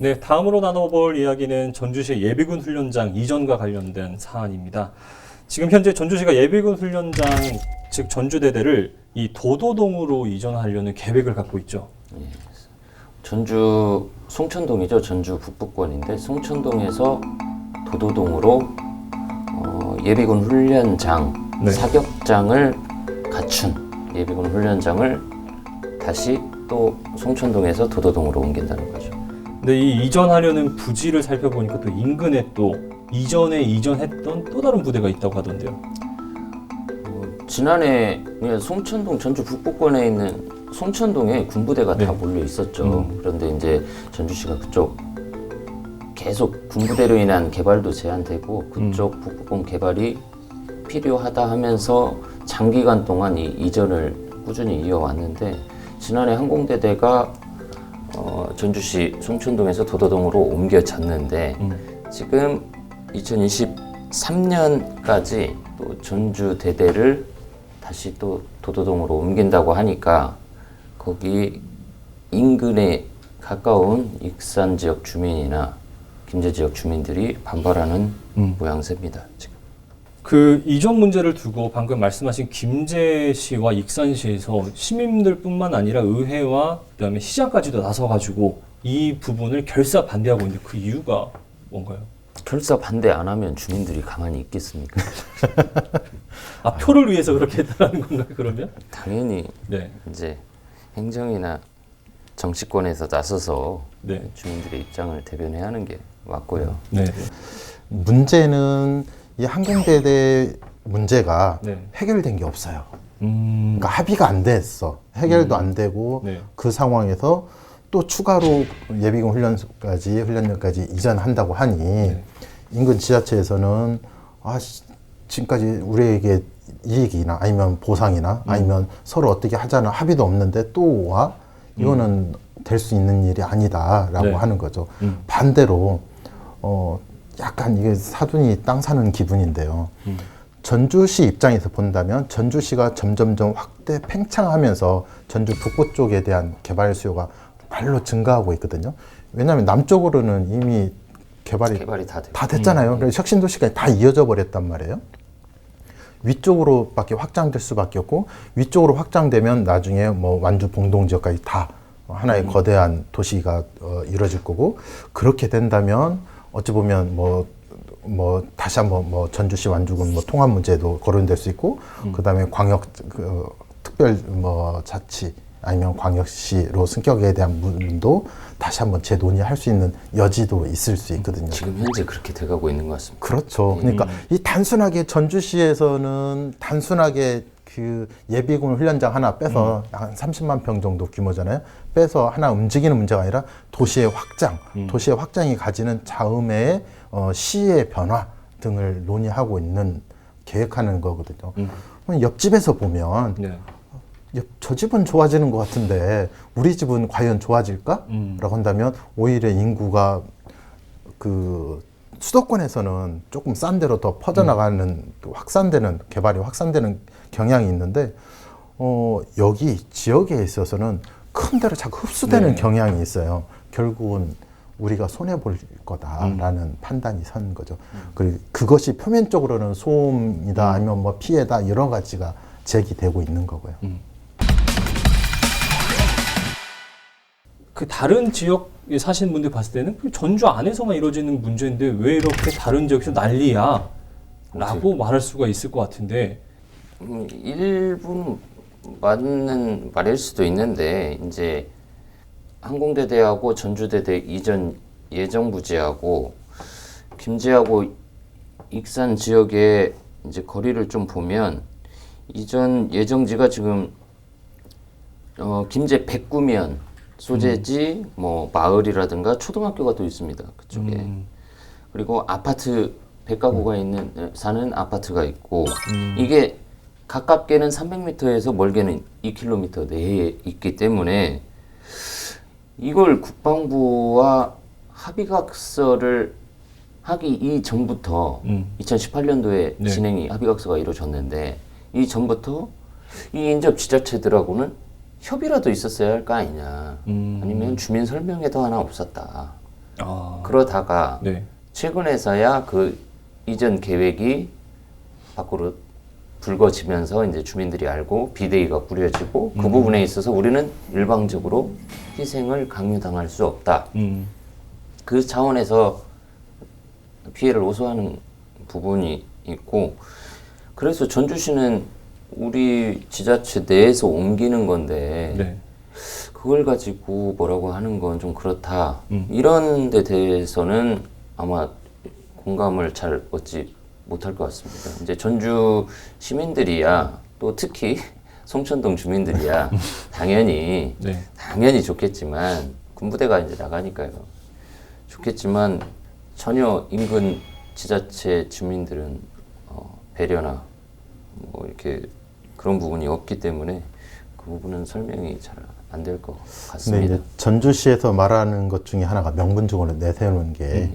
네, 다음으로 나눠볼 이야기는 전주시 예비군 훈련장 이전과 관련된 사안입니다. 지금 현재 전주시가 예비군 훈련장, 즉 전주대대를 이 도도동으로 이전하려는 계획을 갖고 있죠. 예. 전주 송천동이죠. 전주 북부권인데 송천동에서 도도동으로 예비군 훈련장, 네. 사격장을 갖춘 예비군 훈련장을 다시 또 송천동에서 도도동으로 옮긴다는 거죠. 근데 이 이전하려는 부지를 살펴보니까 또 인근에 또 이전에 이전했던 또 다른 부대가 있다고 하던데요. 지난해 송천동 전주 북부권에 있는 송천동에 군부대가 네. 다 몰려 있었죠. 그런데 이제 전주시가 그쪽 계속 군부대로 인한 개발도 제한되고 그쪽 북부권 개발이 필요하다 하면서 장기간 동안 이 이전을 꾸준히 이어왔는데 지난해 항공대대가 전주시 송천동에서 도도동으로 옮겨졌는데 지금 2023년까지 또 전주대대를 다시 또 도도동으로 옮긴다고 하니까 거기 인근에 가까운 익산 지역 주민이나 김제 지역 주민들이 반발하는 모양새입니다. 지금. 그 이전 문제를 두고 방금 말씀하신 김제시와 익산시에서 시민들뿐만 아니라 의회와 그다음에 시장까지도 나서가지고 이 부분을 결사 반대하고 있는데 그 이유가 뭔가요? 결사 반대 안 하면 주민들이 가만히 있겠습니까? 아, 표를 위해서 그렇게 했다는 건가요, 그러면? 당연히 네. 이제 행정이나 정치권에서 나서서 네. 주민들의 입장을 대변해야 하는 게 맞고요. 네. 문제는 이 항공대대 문제가 네. 해결된 게 없어요. 그러니까 합의가 안 됐어. 해결도 안 되고 네. 그 상황에서 또 추가로 예비군 훈련장까지 이전한다고 하니 인근 지자체에서는 지금까지 우리에게 이익이나 아니면 보상이나 아니면 서로 어떻게 하자는 합의도 없는데 또 와? 이거는 될 수 있는 일이 아니다라고 네. 하는 거죠. 반대로 약간 이게 사돈이 땅 사는 기분인데요. 전주시 입장에서 본다면 전주시가 점점점 확대 팽창하면서 전주 북부 쪽에 대한 개발 수요가 발로 증가하고 있거든요. 왜냐하면 남쪽으로는 이미 개발이 다 됐잖아요. 그래서 혁신도시까지 다 이어져 버렸단 말이에요. 위쪽으로밖에 확장될 수밖에 없고 위쪽으로 확장되면 나중에 뭐 완주 봉동 지역까지 다 하나의 거대한 도시가 이루어질 거고 그렇게 된다면 어찌 보면 뭐 다시 한번 뭐 전주시 완주군 뭐 통합 문제도 거론될 수 있고 그다음에 광역 특별 뭐 자치 아니면 광역시로 승격에 대한 부분도 다시 한번 재논의할 수 있는 여지도 있을 수 있거든요. 지금 현재 그렇게 돼가고 있는 것 같습니다. 그렇죠. 그러니까 이 단순하게 전주시에서는 단순하게 그 예비군 훈련장 하나 빼서 한 30만 평 정도 규모잖아요. 빼서 하나 움직이는 문제가 아니라 도시의 확장, 도시의 확장이 가지는 자음의 시의 변화 등을 논의하고 있는 계획하는 거거든요. 옆집에서 보면 네. 저 집은 좋아지는 것 같은데 우리 집은 과연 좋아질까? 라고 한다면 오히려 인구가 그 수도권에서는 조금 싼 데로 더 퍼져나가는 확산되는 개발이 확산되는 경향이 있는데 여기 지역에 있어서는 큰 데로 자꾸 흡수되는 경향이 있어요. 결국은 우리가 손해볼 거다라는 판단이 선 거죠. 그리고 그것이 표면적으로는 소음이다 아니면 뭐 피해다 여러 가지가 제기되고 있는 거고요. 그 다른 지역에 사시는 분들 봤을 때는 그 전주 안에서만 이루어지는 문제인데 왜 이렇게 다른 지역에서 난리야? 라고 말할 수가 있을 것 같은데 일부 맞는 말일 수도 있는데 이제 항공대대하고 전주대대 이전 예정부지하고 김제하고 익산 지역의 이제 거리를 좀 보면 이전 예정지가 지금 김제 백구면 소재지 뭐 마을이라든가 초등학교가 또 있습니다 그쪽에 그리고 아파트 100가구가 사는 아파트가 있고 이게 가깝게는 300m에서 멀게는 2km 내에 있기 때문에 이걸 국방부와 합의각서를 하기 이전부터 2018년도에 네. 진행이 합의각서가 이루어졌는데 이전부터 이 인접 지자체들하고는 협의라도 있었어야 할 거 아니냐 아니면 주민 설명회도 하나 없었다 그러다가 네. 최근에서야 그 이전 계획이 밖으로 불거지면서 이제 주민들이 알고 비대위가 꾸려지고 그 부분에 있어서 우리는 일방적으로 희생을 강요당할 수 없다. 그 차원에서 피해를 호소하는 부분이 있고, 그래서 전주시는 우리 지자체 내에서 옮기는 건데 네. 그걸 가지고 뭐라고 하는 건 좀 그렇다. 이런 데 대해서는 아마 공감을 잘 얻지 못할 것 같습니다. 이제 전주 시민들이야, 또 특히 송천동 주민들이야 당연히 네. 당연히 좋겠지만, 군부대가 이제 나가니까요. 좋겠지만 전혀 인근 지자체 주민들은 배려나 뭐 이렇게 그런 부분이 없기 때문에 그 부분은 설명이 잘 안 될 것 근데 같습니다. 이제 전주시에서 말하는 것 중에 하나가 명분적으로 내세우는 게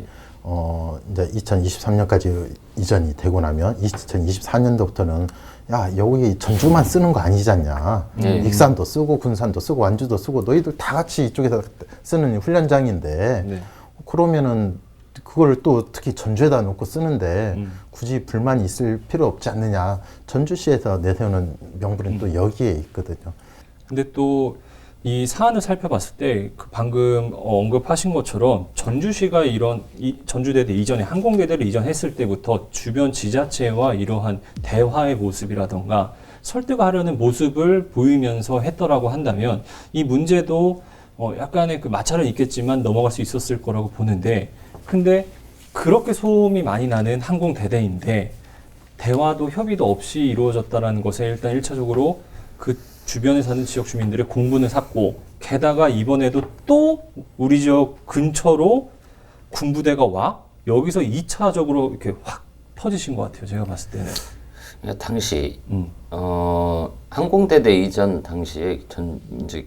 이제 2023년까지 이전이 되고 나면 2024년도부터는 야, 여기 전주만 쓰는 거 아니잖냐. 익산도 쓰고 군산도 쓰고 완주도 쓰고 너희들 다 같이 이쪽에서 쓰는 훈련장인데 네. 그러면은 그걸 또 특히 전주에다 놓고 쓰는데 굳이 불만이 있을 필요 없지 않느냐. 전주시에서 내세우는 명분은 또 여기에 있거든요. 근데 또 이 사안을 살펴봤을 때 그 방금 언급하신 것처럼 전주시가 이런 전주대대 이전에 항공대대를 이전했을 때부터 주변 지자체와 이러한 대화의 모습이라던가 설득하려는 모습을 보이면서 했더라고 한다면 이 문제도 약간의 그 마찰은 있겠지만 넘어갈 수 있었을 거라고 보는데, 근데 그렇게 소음이 많이 나는 항공대대인데 대화도 협의도 없이 이루어졌다는 것에 일단 1차적으로 그 주변에 사는 지역 주민들의 공분을 샀고, 게다가 이번에도 또 우리 지역 근처로 군부대가 와 여기서 2차적으로 이렇게 확 터지신 것 같아요. 제가 봤을 때는. 그러니까 당시 항공대대 이전 당시에 이제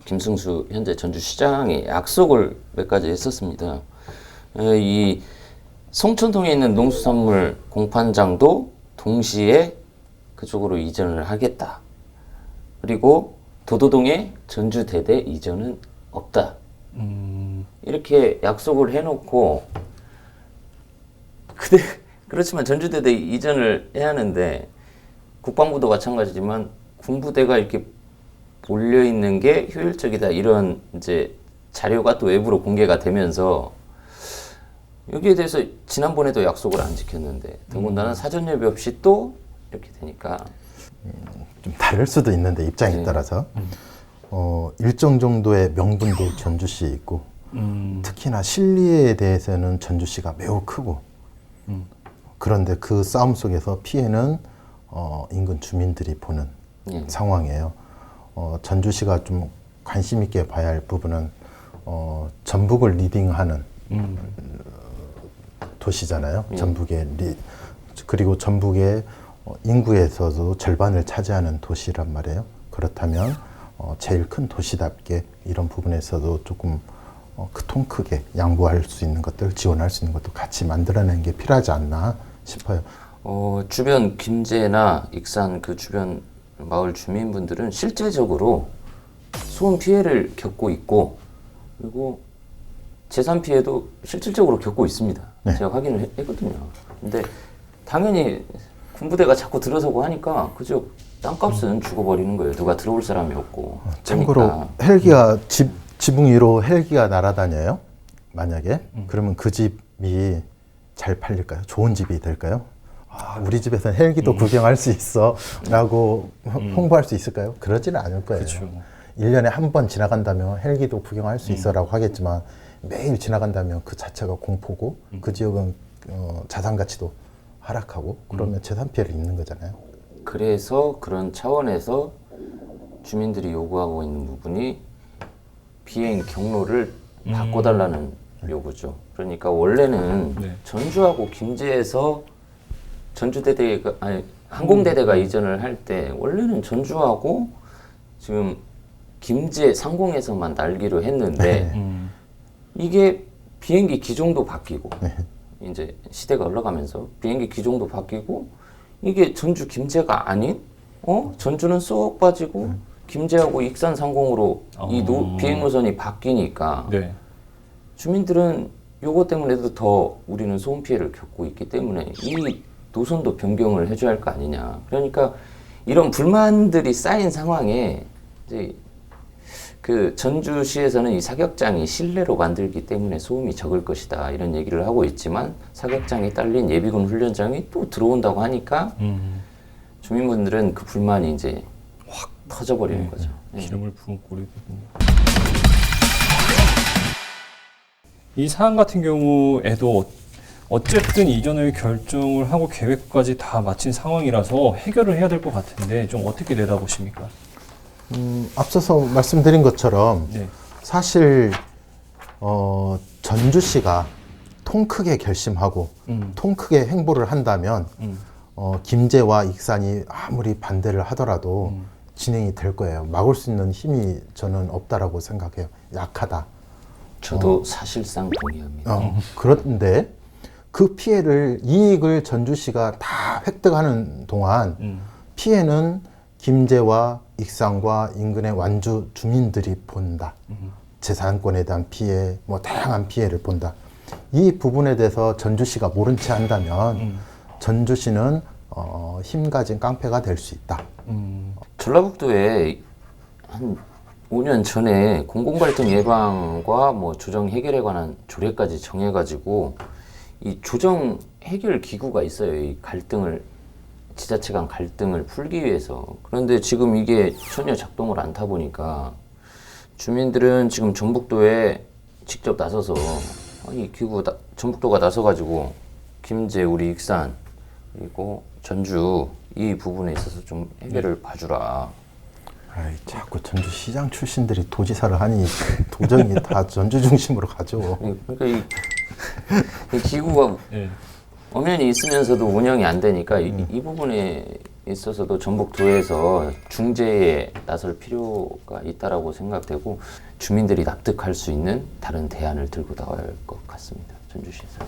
김승수 현재 전주시장이 약속을 몇 가지 했었습니다. 이 송천동에 있는 농수산물 공판장도 동시에 그쪽으로 이전을 하겠다. 그리고 도도동에 전주대대 이전은 없다. 이렇게 약속을 해놓고, 근데 그렇지만 전주대대 이전을 해야 하는데 국방부도 마찬가지지만 군부대가 이렇게 몰려 있는 게 효율적이다, 이런 이제 자료가 또 외부로 공개가 되면서 여기에 대해서 지난번에도 약속을 안 지켰는데 더군다나 사전 예비 없이 또 이렇게 되니까 좀 다를 수도 있는데 입장에 따라서 일정 정도의 명분도 전주시에 있고 특히나 실리에 대해서는 전주시가 매우 크고 그런데 그 싸움 속에서 피해는 인근 주민들이 보는 상황이에요. 전주시가 좀 관심 있게 봐야 할 부분은 전북을 리딩하는 도시잖아요. 그리고 전북의 인구에서도 절반을 차지하는 도시란 말이에요. 그렇다면 제일 큰 도시답게 이런 부분에서도 조금 통 크게 양보할 수 있는 것들, 지원할 수 있는 것도 같이 만들어내는 게 필요하지 않나 싶어요. 주변 김제나 익산 그 주변 마을 주민분들은 실제적으로 소음 피해를 겪고 있고, 그리고 재산 피해도 실질적으로 겪고 있습니다. 네. 제가 확인을 했거든요. 근데 당연히 군부대가 자꾸 들어서고 하니까 그저 땅값은 죽어버리는 거예요. 누가 들어올 사람이 없고. 참고로 그러니까. 헬기가 지붕 위로 헬기가 날아다녀요. 만약에 그러면 그 집이 잘 팔릴까요? 좋은 집이 될까요? 우리 집에서는 헬기도 구경할 수 있어 라고 홍보할 수 있을까요? 그러지는 않을 거예요. 그렇죠. 1년에 한 번 지나간다면 헬기도 구경할 수 있어 라고 하겠지만 매일 지나간다면 그 자체가 공포고 그 지역은 자산 가치도 하락하고 그러면 재산 피해를 입는 거잖아요. 그래서 그런 차원에서 주민들이 요구하고 있는 부분이 비행 경로를 바꿔달라는 요구죠. 그러니까 원래는 네. 전주하고 김제에서 전주대대가 항공대대가 이전을 할 때 원래는 전주하고 지금 김제 상공에서만 날기로 했는데 이게 비행기 기종도 바뀌고 이제 시대가 흘러가면서 비행기 기종도 바뀌고 이게 전주 김제가 아닌 전주는 쏙 빠지고 김제하고 익산 상공으로 이 비행 노선이 바뀌니까 네. 주민들은 요거 때문에도 더 우리는 소음 피해를 겪고 있기 때문에 이 노선도 변경을 해줘야 할 거 아니냐. 그러니까 이런 불만들이 쌓인 상황에 이제 그 전주시에서는 이 사격장이 실내로 만들기 때문에 소음이 적을 것이다 이런 얘기를 하고 있지만 사격장에 딸린 예비군 훈련장이 또 들어온다고 하니까 주민분들은 그 불만이 이제 확 터져버리는 거죠. 네. 기름을 부은 꼴이 되군요. 이 사안 같은 경우에도 어쨌든 이전을 결정을 하고 계획까지 다 마친 상황이라서 해결을 해야 될 것 같은데 좀 어떻게 내다보십니까? 앞서서 말씀드린 것처럼 네. 사실 전주시가 통 크게 결심하고 통 크게 행보를 한다면 김제와 익산이 아무리 반대를 하더라도 진행이 될 거예요. 막을 수 있는 힘이 저는 없다라고 생각해요. 약하다. 저도 사실상 동의합니다. 그런데 그 피해를 이익을 전주시가 다 획득하는 동안 피해는 김제와 익산과 인근의 완주 주민들이 본다. 재산권에 대한 피해, 뭐 다양한 피해를 본다. 이 부분에 대해서 전주시가 모른 채 한다면 전주시는 힘 가진 깡패가 될 수 있다. 전라북도에 한 5년 전에 공공갈등 예방과 뭐 조정 해결에 관한 조례까지 정해가지고 이 조정 해결 기구가 있어요. 이 갈등을 지자체 간 갈등을 풀기 위해서. 그런데 지금 이게 전혀 작동을 않다 보니까 주민들은 지금 전북도에 직접 나서서 이 기구 전북도가 나서가지고 김제 우리 익산 그리고 전주 이 부분에 있어서 좀 해결을 봐주라. 아이, 자꾸 전주시장 출신들이 도지사를 하니 도정이 다 전주 중심으로 가죠. 그러니까 이 기구가 네. 엄연히 있으면서도 운영이 안 되니까 이 부분에 있어서도 전북도에서 중재에 나설 필요가 있다라고 생각되고 주민들이 납득할 수 있는 다른 대안을 들고 나올 것 같습니다. 전주시에서.